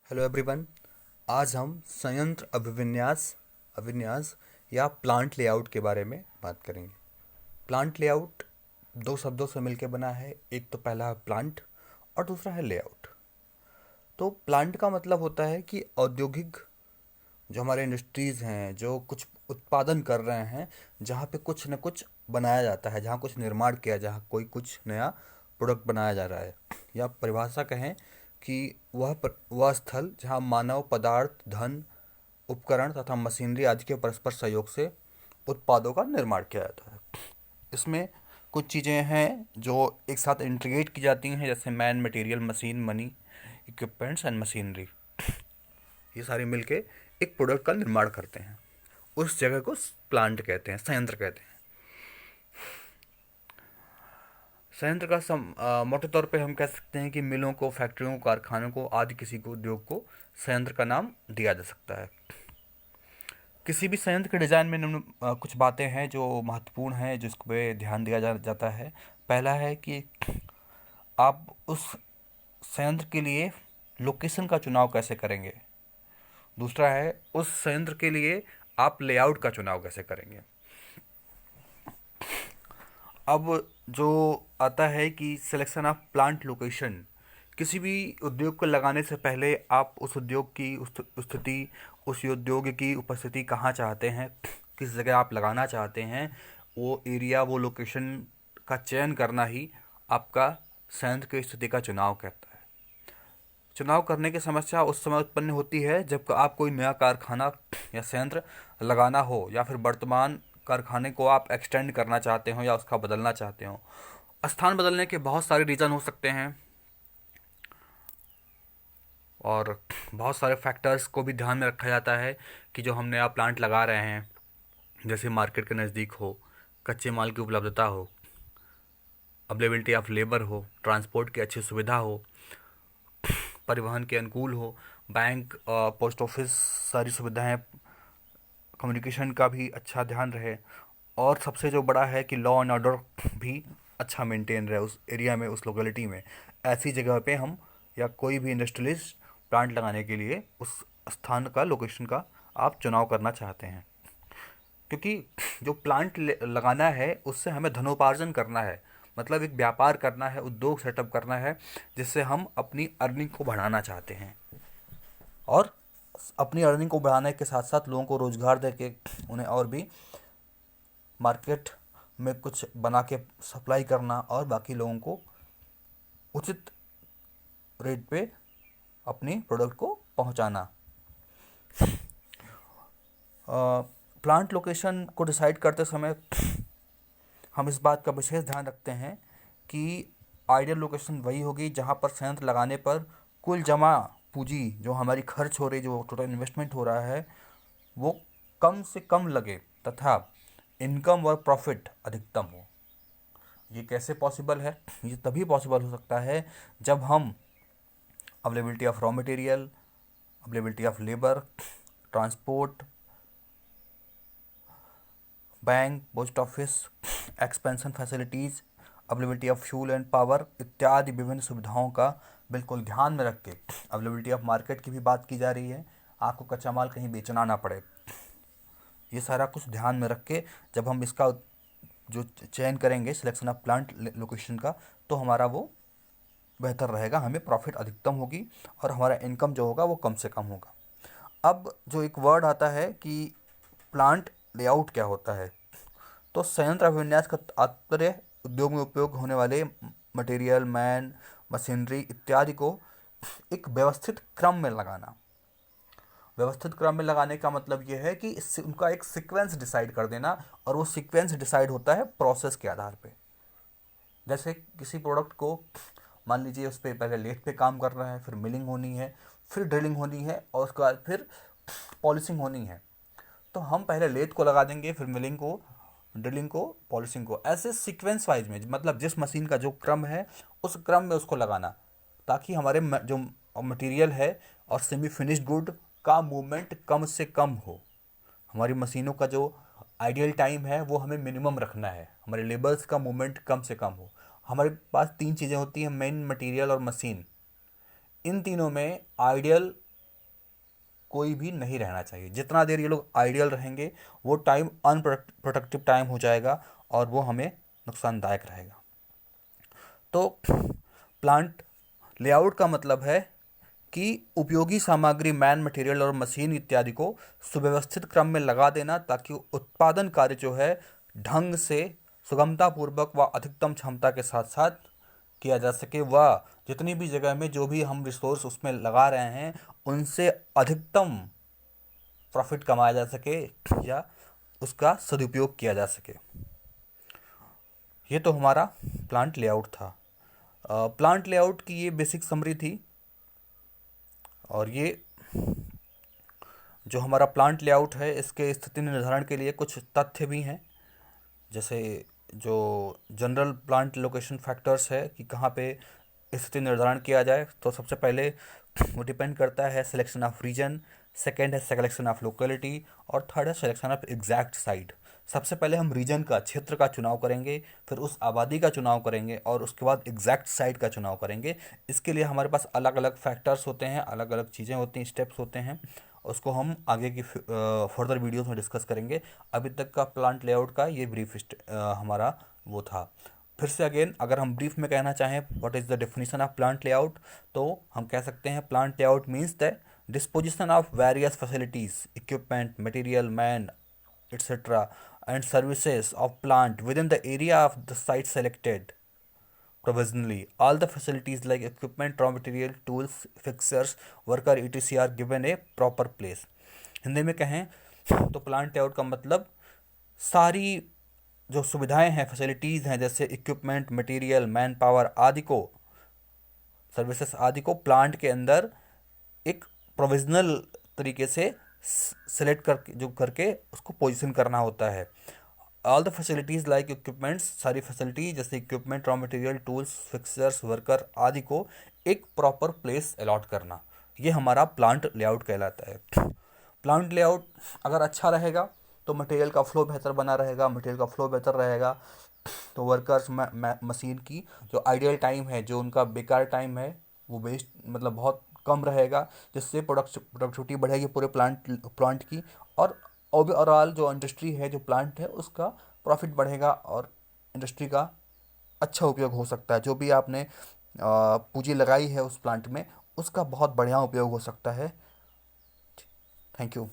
Hello everyone. आज हम संयंत्र अभिविन्यास अभिन्यास या प्लांट लेआउट के बारे में बात करेंगे। प्लांट लेआउट दो शब्दों से मिलकर बना है। एक तो पहला है प्लांट और दूसरा है लेआउट। तो प्लांट का मतलब होता है कि औद्योगिक जो हमारे इंडस्ट्रीज़ हैं जो कुछ उत्पादन कर रहे हैं, जहाँ पे कुछ न कुछ बनाया जाता है, जहाँ कुछ निर्माण किया, जहाँ कोई कुछ नया प्रोडक्ट बनाया जा रहा है, या परिभाषा कहें कि वह स्थल जहाँ मानव पदार्थ, धन, उपकरण तथा मशीनरी आदि के परस्पर सहयोग से उत्पादों का निर्माण किया जाता है। इसमें कुछ चीज़ें हैं जो एक साथ इंटीग्रेट की जाती हैं, जैसे man, material, machine, money, equipments and machinery. ये सारे मिलके एक प्रोडक्ट का निर्माण करते हैं। उस जगह को प्लांट कहते हैं, संयंत्र कहते हैं। संयंत्र का मोटे तौर पे हम कह सकते हैं कि मिलों को, फैक्ट्रियों को, कारखानों को आदि किसी को उद्योग को संयंत्र का नाम दिया जा सकता है। किसी भी संयंत्र के डिज़ाइन में कुछ बातें हैं जो महत्वपूर्ण हैं, जिस पे ध्यान दिया जाता है। पहला है कि आप उस संयंत्र के लिए लोकेशन का चुनाव कैसे करेंगे। दूसरा है उस संयंत्र के लिए आप लेआउट का चुनाव कैसे करेंगे। अब जो आता है कि सिलेक्शन ऑफ प्लांट लोकेशन, किसी भी उद्योग को लगाने से पहले आप उस उद्योग की स्थिति, उस उद्योग की उपस्थिति कहाँ चाहते हैं, किस जगह आप लगाना चाहते हैं, वो एरिया, वो लोकेशन का चयन करना ही आपका संयंत्र की स्थिति का चुनाव कहता है। चुनाव करने की समस्या उस समय उत्पन्न होती है जब आप कोई नया कारखाना या संयंत्र लगाना हो, या फिर वर्तमान कारखाने को आप एक्सटेंड करना चाहते हो या उसका बदलना चाहते हो। स्थान बदलने के बहुत सारे रीज़न हो सकते हैं और बहुत सारे फैक्टर्स को भी ध्यान में रखा जाता है कि जो हम नया प्लांट लगा रहे हैं, जैसे मार्केट के नज़दीक हो, कच्चे माल की उपलब्धता हो, अवेलेबिलिटी ऑफ लेबर हो, ट्रांसपोर्ट की अच्छी सुविधा हो, परिवहन के अनुकूल हो, बैंक, पोस्ट ऑफिस, सारी सुविधाएं, कम्युनिकेशन का भी अच्छा ध्यान रहे, और सबसे जो बड़ा है कि लॉ एंड ऑर्डर भी अच्छा मेंटेन रहे उस एरिया में, उस लोकेलिटी में। ऐसी जगह पे हम या कोई भी इंडस्ट्रियलिस्ट प्लांट लगाने के लिए उस स्थान का, लोकेशन का आप चुनाव करना चाहते हैं। क्योंकि जो प्लांट लगाना है उससे हमें धनोपार्जन करना है, मतलब एक व्यापार करना है, उद्योग सेटअप करना है, जिससे हम अपनी अर्निंग को बढ़ाना चाहते हैं। और अपनी अर्निंग को बढ़ाने के साथ साथ लोगों को रोज़गार दे के उन्हें और भी मार्केट में कुछ बना के सप्लाई करना, और बाकी लोगों को उचित रेट पे अपनी प्रोडक्ट को पहुंचाना। प्लांट लोकेशन को डिसाइड करते समय हम इस बात का विशेष ध्यान रखते हैं कि आइडियल लोकेशन वही होगी जहां पर संयंत्र लगाने पर कुल जमा पूंजी, जो हमारी खर्च हो रही, जो टोटल इन्वेस्टमेंट हो रहा है, वो कम से कम लगे तथा इनकम और प्रॉफिट अधिकतम हो। ये कैसे पॉसिबल है? ये तभी पॉसिबल हो सकता है जब हम availability of raw material, availability of labour, transport, bank, post office, expansion facilities, availability of fuel and power इत्यादि विभिन्न सुविधाओं का बिल्कुल ध्यान में रख के, अवेलेबिलिटी ऑफ मार्केट की भी बात की जा रही है, आपको कच्चा माल कहीं बेचना ना पड़े, ये सारा कुछ ध्यान में रख के जब हम इसका जो चयन करेंगे, सिलेक्शन ऑफ प्लांट लोकेशन का, तो हमारा वो बेहतर रहेगा, हमें प्रॉफिट अधिकतम होगी और हमारा इनकम जो होगा वो कम से कम होगा। अब जो एक वर्ड आता है कि प्लांट लेआउट क्या होता है, तो संयंत्र अभिविन्यास का तात्पर्य उद्योग में उपयोग होने वाले मटेरियल, मैन, मशीनरी इत्यादि को एक व्यवस्थित क्रम में लगाना। व्यवस्थित क्रम में लगाने का मतलब ये है कि इससे उनका एक सीक्वेंस डिसाइड कर देना, और वो सीक्वेंस डिसाइड होता है प्रोसेस के आधार पे। जैसे किसी प्रोडक्ट को मान लीजिए उस पर पहले लेथ पे काम कर रहा है, फिर मिलिंग होनी है, फिर ड्रिलिंग होनी है, और उसके बाद फिर पॉलिशिंग होनी है। तो हम पहले लेथ को लगा देंगे, फिर मिलिंग को, ड्रिलिंग को, पॉलिशिंग को, ऐसे सीक्वेंस वाइज में, मतलब जिस मशीन का जो क्रम है उस क्रम में उसको लगाना, ताकि हमारे जो मटेरियल है और सेमी फिनिश्ड गुड का मूवमेंट कम से कम हो। हमारी मशीनों का जो आइडियल टाइम है वो हमें मिनिमम रखना है, हमारे लेबर्स का मूवमेंट कम से कम हो। हमारे पास तीन चीज़ें होती हैं, मेन, मटेरियल और मशीन। इन तीनों में आइडियल कोई भी नहीं रहना चाहिए। जितना देर ये लोग आइडियल रहेंगे वो टाइम अनप्रोडक्टिव टाइम हो जाएगा और वो हमें नुकसानदायक रहेगा। तो प्लांट लेआउट का मतलब है कि उपयोगी सामग्री, मैन मटेरियल और मशीन इत्यादि को सुव्यवस्थित क्रम में लगा देना ताकि उत्पादन कार्य जो है ढंग से, सुगमता पूर्वक व अधिकतम क्षमता के साथ साथ किया जा सके, व जितनी भी जगह में जो भी हम रिसोर्स उसमें लगा रहे हैं उनसे अधिकतम प्रॉफिट कमाया जा सके या उसका सदुपयोग किया जा सके। ये तो हमारा प्लांट लेआउट था। प्लांट लेआउट की ये बेसिक समरी थी। और ये जो हमारा प्लांट लेआउट है इसके स्थिति निर्धारण के लिए कुछ तथ्य भी हैं, जैसे जो जनरल प्लांट लोकेशन फैक्टर्स है कि कहाँ पे स्थिति निर्धारण किया जाए। तो सबसे पहले वो डिपेंड करता है सिलेक्शन ऑफ रीजन, सेकंड है सिलेक्शन ऑफ लोकेलिटी और थर्ड है सिलेक्शन ऑफ एग्जैक्ट साइट। सबसे पहले हम रीजन का, क्षेत्र का चुनाव करेंगे, फिर उस आबादी का चुनाव करेंगे और उसके बाद एग्जैक्ट साइट का चुनाव करेंगे। इसके लिए हमारे पास अलग अलग फैक्टर्स होते हैं, अलग अलग चीज़ें होती हैं, स्टेप्स होते हैं। उसको हम आगे की फर्दर वीडियोस में डिस्कस करेंगे। अभी तक का प्लांट लेआउट का ये ब्रीफ हमारा वो था। फिर से अगेन अगर हम ब्रीफ में कहना चाहें what is the definition of plant layout, तो हम कह सकते हैं plant layout means the disposition of various facilities, equipment, material, man, etc. and services of plant within the area of the site selected provisionally. All the facilities like equipment, raw material, tools, fixtures, worker, etc. are given a proper place. Hindi में कहें तो plant layout का मतलब सारी जो सुविधाएं हैं, facilities हैं, जैसे इक्विपमेंट, मटेरियल, मैन पावर आदि को, सर्विसेज आदि को प्लांट के अंदर एक प्रोविजनल तरीके से सेलेक्ट करके उसको पोजीशन करना होता है। All the facilities like equipments, सारी फैसिलिटी जैसे equipment, raw material, tools, fixers, worker आदि को एक प्रॉपर प्लेस अलॉट करना, ये हमारा प्लांट लेआउट कहलाता है। प्लांट लेआउट अगर अच्छा रहेगा तो मटेरियल का फ्लो बेहतर बना रहेगा, मटेरियल का फ्लो बेहतर रहेगा तो वर्कर्स, मशीन की जो आइडियल टाइम है, जो उनका बेकार टाइम है वो वेस्ट मतलब बहुत कम रहेगा, जिससे प्रोडक्टिविटी बढ़ेगी पूरे प्लांट की। और ओवरऑल जो इंडस्ट्री है, जो प्लांट है, उसका प्रॉफिट बढ़ेगा और इंडस्ट्री का अच्छा उपयोग हो सकता है। जो भी आपने पूंजी लगाई है उस प्लांट में, उसका बहुत बढ़िया उपयोग हो सकता है। Thank you.